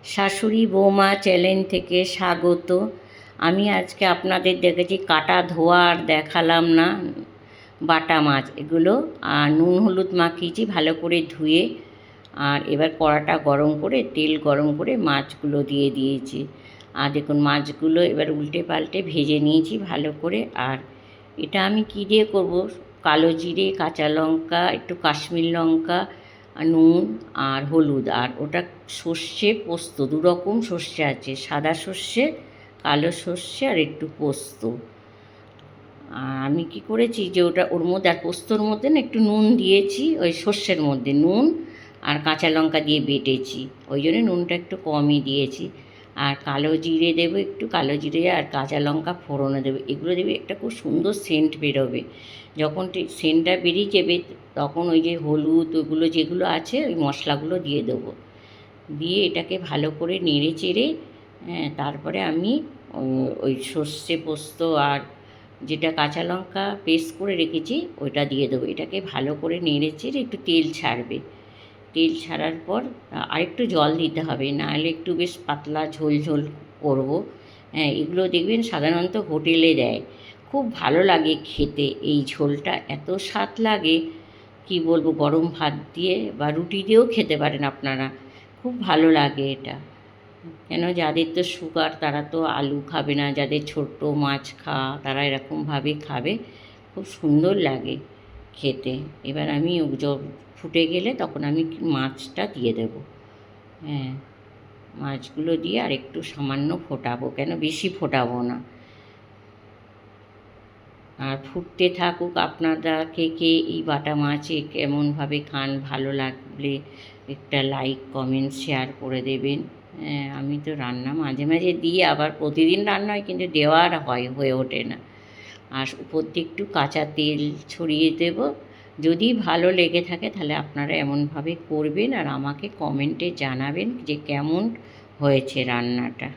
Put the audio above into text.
শাশুড়ি বৌমা চ্যানেল থেকে স্বাগত। আমি আজকে আপনাদের দেখেছি কাটা ধোয়া আর দেখালাম না। বাটা মাছ এগুলো আর নুন হলুদ মাখিয়েছি ভালো করে ধুয়ে। আর এবার কড়াটা গরম করে তেল গরম করে মাছগুলো দিয়ে দিয়েছি। আর দেখুন মাছগুলো এবার উল্টে পাল্টে ভেজে নিয়েছি ভালো করে। আর এটা আমি কী দিয়ে করব, কালো জিরে, কাঁচা লঙ্কা, একটু কাশ্মীর লঙ্কা, নুন আর হলুদ, আর ওটা সর্ষে পোস্ত, দুরকম সর্ষে আছে, সাদা সর্ষে, কালো সর্ষে আর একটু পোস্ত। আর আমি কী করেছি যে ওটা ওর মধ্যে আর পোস্তর মধ্যে না একটু নুন দিয়েছি, ওই সর্ষের মধ্যে নুন আর কাঁচা লঙ্কা দিয়ে বেটেছি, ওই জন্য নুনটা একটু কমই দিয়েছি। আর কালো জিরে দেবো, একটু কালো জিরে আর কাঁচা লঙ্কা ফোড়নে দেবো, এগুলো দেবে, একটা খুব সুন্দর সেন্ট বেরোবে। যখন সেন্টটা বেরিয়ে যাবে তখন ওই যে হলুদ ওগুলো যেগুলো আছে ওই মশলাগুলো দিয়ে দেবো, দিয়ে এটাকে ভালো করে নেড়ে চেড়ে তারপরে আমি ওই সর্ষে পোস্ত আর যেটা কাঁচা লঙ্কা পেস্ট করে রেখেছি ওইটা দিয়ে দেবো। এটাকে ভালো করে নেড়ে চেড়ে একটু তেল ছাড়বে, তেল ছাড়ার পর আরেকটু জল দিতে হবে, নাহলে একটু বেশ পাতলা ঝোল ঝোল করবো। এগুলো দেখবেন সাধারণত হোটেলে দেয়, খুব ভালো লাগে খেতে। এই ঝোলটা এত স্বাদ লাগে কি বলবো, গরম ভাত দিয়ে বা রুটি দিয়েও খেতে পারেন আপনারা, খুব ভালো লাগে এটা। কেন যাদের তো সুগার তারা তো আলু খাবে না, যাদের ছোট্ট মাছ খাওয়া তারা এরকমভাবে খাবে, খুব সুন্দর লাগে খেতে। এবার আমি ফুটে গেলে তখন আমি মাছটা দিয়ে দেবো। মাছগুলো দিয়ে আর একটু সামান্য ফোটাবো, কেন বেশি ফোটাবো না। আর ফুটতে থাকুক। আপনারা কে কে এই বাটা মাছে কেমনভাবে খান, ভালো লাগলে একটা লাইক কমেন্ট শেয়ার করে দেবেন। আমি তো রান্না মাঝে মাঝে দিই, আবার প্রতিদিন রান্না হয় কিন্তু দেওয়ার হয়ে ওঠে না। আর উপর দিয়ে একটু কাঁচা তেল ছড়িয়ে দেব। যদি ভালো লেগে থাকে তাহলে আপনারা এমনভাবে করবেন আর আমাকে কমেন্টে জানাবেন যে কেমন হয়েছে রান্নাটা।